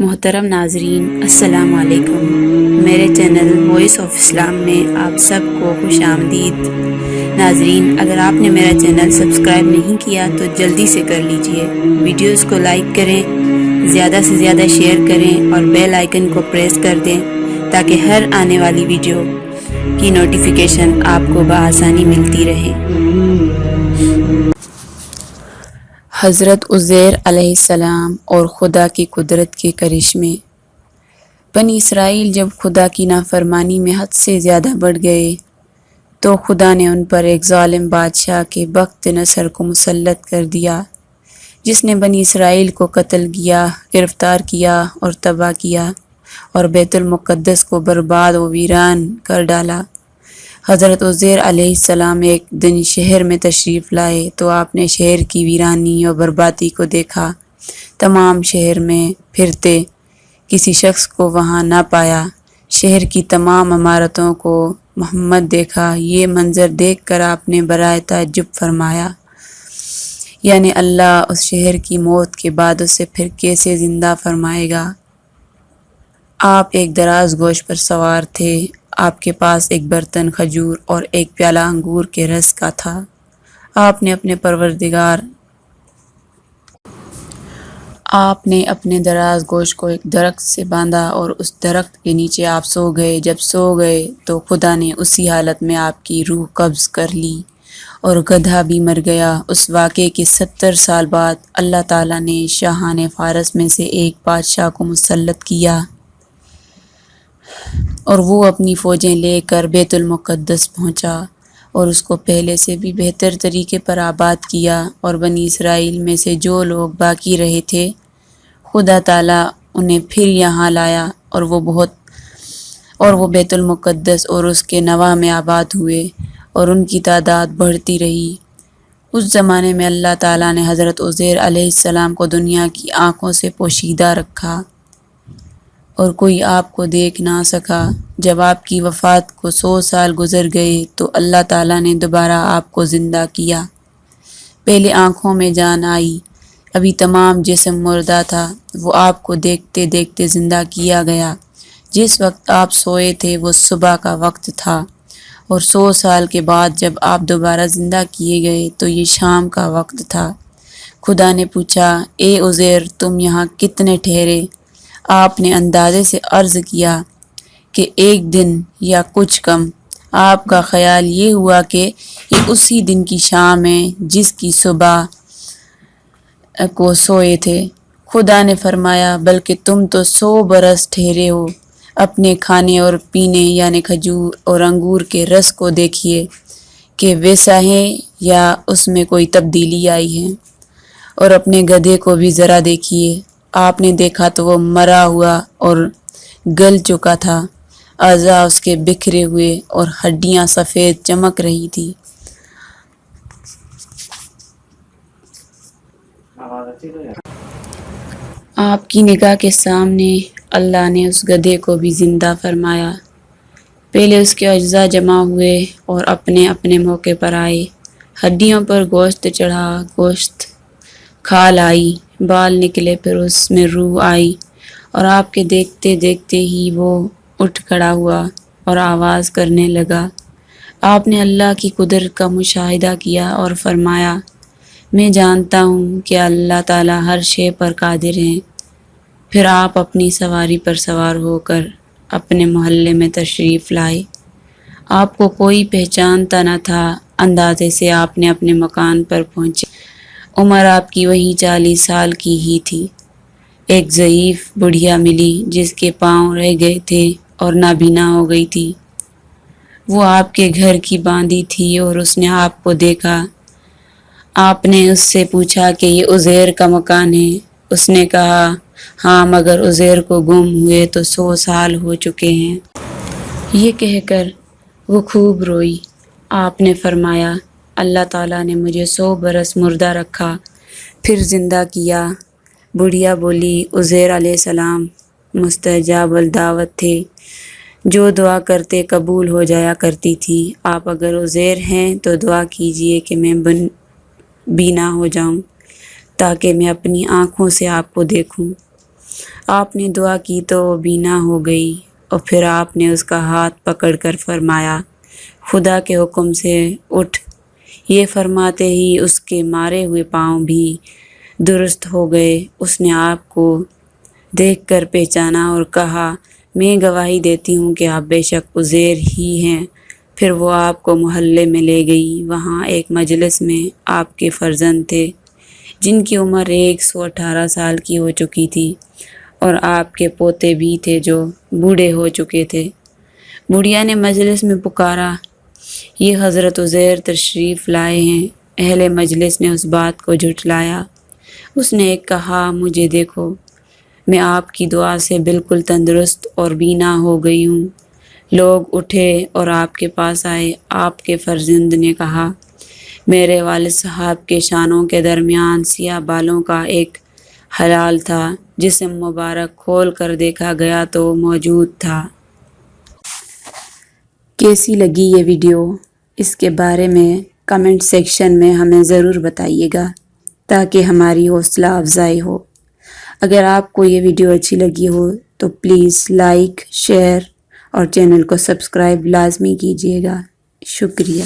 محترم ناظرین، السلام علیکم۔ میرے چینل وائس آف اسلام میں آپ سب کو خوش آمدید۔ ناظرین، اگر آپ نے میرا چینل سبسکرائب نہیں کیا تو جلدی سے کر لیجئے۔ ویڈیوز کو لائک کریں، زیادہ سے زیادہ شیئر کریں اور بیل آئیکن کو پریس کر دیں تاکہ ہر آنے والی ویڈیو کی نوٹیفیکیشن آپ کو بآسانی ملتی رہے۔ حضرت عزیر علیہ السلام اور خدا کی قدرت کے کرشمے۔ بنی اسرائیل جب خدا کی نافرمانی میں حد سے زیادہ بڑھ گئے تو خدا نے ان پر ایک ظالم بادشاہ کے بخت نصر کو مسلط کر دیا، جس نے بنی اسرائیل کو قتل کیا، گرفتار کیا اور تباہ کیا اور بیت المقدس کو برباد و ویران کر ڈالا۔ حضرت عزیر علیہ السلام ایک دن شہر میں تشریف لائے تو آپ نے شہر کی ویرانی اور بربادی کو دیکھا۔ تمام شہر میں پھرتے کسی شخص کو وہاں نہ پایا۔ شہر کی تمام عمارتوں کو محمد دیکھا۔ یہ منظر دیکھ کر آپ نے برائے تعجب فرمایا، یعنی اللہ اس شہر کی موت کے بعد اسے پھر کیسے زندہ فرمائے گا؟ آپ ایک دراز گوشت پر سوار تھے۔ آپ کے پاس ایک برتن کھجور اور ایک پیالہ انگور کے رس کا تھا۔ آپ نے اپنے دراز گوشت کو ایک درخت سے باندھا اور اس درخت کے نیچے آپ سو گئے۔ جب سو گئے تو خدا نے اسی حالت میں آپ کی روح قبض کر لی اور گدھا بھی مر گیا۔ اس واقعے کے 70 سال بعد اللہ تعالیٰ نے شاہان فارس میں سے ایک بادشاہ کو مسلط کیا اور وہ اپنی فوجیں لے کر بیت المقدس پہنچا اور اس کو پہلے سے بھی بہتر طریقے پر آباد کیا، اور بنی اسرائیل میں سے جو لوگ باقی رہے تھے خدا تعالیٰ انہیں پھر یہاں لایا اور وہ بیت المقدس اور اس کے نواح میں آباد ہوئے اور ان کی تعداد بڑھتی رہی۔ اس زمانے میں اللہ تعالیٰ نے حضرت عزیر علیہ السلام کو دنیا کی آنکھوں سے پوشیدہ رکھا اور کوئی آپ کو دیکھ نہ سکا۔ جب آپ کی وفات کو 100 سال گزر گئے تو اللہ تعالیٰ نے دوبارہ آپ کو زندہ کیا۔ پہلے آنکھوں میں جان آئی، ابھی تمام جسم مردہ تھا۔ وہ آپ کو دیکھتے دیکھتے زندہ کیا گیا۔ جس وقت آپ سوئے تھے وہ صبح کا وقت تھا، اور 100 سال کے بعد جب آپ دوبارہ زندہ کیے گئے تو یہ شام کا وقت تھا۔ خدا نے پوچھا، اے عزیر، تم یہاں کتنے ٹھہرے؟ آپ نے اندازے سے عرض کیا کہ 1 دن یا کچھ کم۔ آپ کا خیال یہ ہوا کہ یہ اسی دن کی شام ہے جس کی صبح کو سوئے تھے۔ خدا نے فرمایا، بلکہ تم تو 100 برس ٹھہرے ہو۔ اپنے کھانے اور پینے یعنی کھجور اور انگور کے رس کو دیکھیے کہ ویسا ہے یا اس میں کوئی تبدیلی آئی ہے، اور اپنے گدھے کو بھی ذرا دیکھیے۔ آپ نے دیکھا تو وہ مرا ہوا اور گل چکا تھا، اعضاء اس کے بکھرے ہوئے اور ہڈیاں سفید چمک رہی تھی۔ آپ کی نگاہ کے سامنے اللہ نے اس گدھے کو بھی زندہ فرمایا۔ پہلے اس کے اجزاء جمع ہوئے اور اپنے اپنے موقع پر آئے۔ ہڈیوں پر گوشت چڑھا، گوشت کھال آئی، بال نکلے، پھر اس میں روح آئی، اور آپ کے دیکھتے دیکھتے ہی وہ اٹھ کھڑا ہوا اور آواز کرنے لگا۔ آپ نے اللہ کی قدرت کا مشاہدہ کیا اور فرمایا، میں جانتا ہوں کہ اللہ تعالیٰ ہر شے پر قادر ہیں۔ پھر آپ اپنی سواری پر سوار ہو کر اپنے محلے میں تشریف لائے۔ آپ کو کوئی پہچانتا نہ تھا۔ اندازے سے آپ نے اپنے مکان پر پہنچے۔ عمر آپ کی وہی 40 سال کی ہی تھی۔ ایک ضعیف بڑھیا ملی جس کے پاؤں رہ گئے تھے اور نابینا ہو گئی تھی۔ وہ آپ کے گھر کی باندھی تھی اور اس نے آپ کو دیکھا۔ آپ نے اس سے پوچھا کہ یہ عزیر کا مکان ہے؟ اس نے کہا، ہاں، مگر عزیر کو گم ہوئے تو 100 سال ہو چکے ہیں۔ یہ کہہ کر وہ خوب روئی۔ آپ نے فرمایا، اللہ تعالیٰ نے مجھے 100 برس مردہ رکھا، پھر زندہ کیا۔ بڑھیا بولی، عزیر علیہ السلام مستجاب الدعوت تھے، جو دعا کرتے قبول ہو جایا کرتی تھی۔ آپ اگر عزیر ہیں تو دعا کیجئے کہ میں بینا ہو جاؤں تاکہ میں اپنی آنکھوں سے آپ کو دیکھوں۔ آپ نے دعا کی تو وہ بینا ہو گئی اور پھر آپ نے اس کا ہاتھ پکڑ کر فرمایا خدا کے حکم سے اٹھ۔ یہ فرماتے ہی اس کے مارے ہوئے پاؤں بھی درست ہو گئے۔ اس نے آپ کو دیکھ کر پہچانا اور کہا میں گواہی دیتی ہوں کہ آپ بے شک عزیر ہی ہیں۔ پھر وہ آپ کو محلے میں لے گئی۔ وہاں ایک مجلس میں آپ کے فرزند تھے جن کی عمر 118 سال کی ہو چکی تھی، اور آپ کے پوتے بھی تھے جو بوڑھے ہو چکے تھے۔ بڑھیا نے مجلس میں پکارا یہ حضرت عزیر تشریف لائے ہیں۔ اہل مجلس نے اس بات کو جھٹلایا۔ اس نے ایک کہا مجھے دیکھو، میں آپ کی دعا سے بالکل تندرست اور بینا ہو گئی ہوں۔ لوگ اٹھے اور آپ کے پاس آئے۔ آپ کے فرزند نے کہا میرے والد صاحب کے شانوں کے درمیان سیاہ بالوں کا ایک ہلال تھا، جسم مبارک کھول کر دیکھا گیا تو وہ موجود تھا۔ کیسی لگی یہ ویڈیو؟ اس کے بارے میں کمنٹ سیکشن میں ہمیں ضرور بتائیے گا تاکہ ہماری حوصلہ افزائی ہو۔ اگر آپ کو یہ ویڈیو اچھی لگی ہو تو پلیز لائک، شیئر اور چینل کو سبسکرائب لازمی کیجیے گا۔ شکریہ۔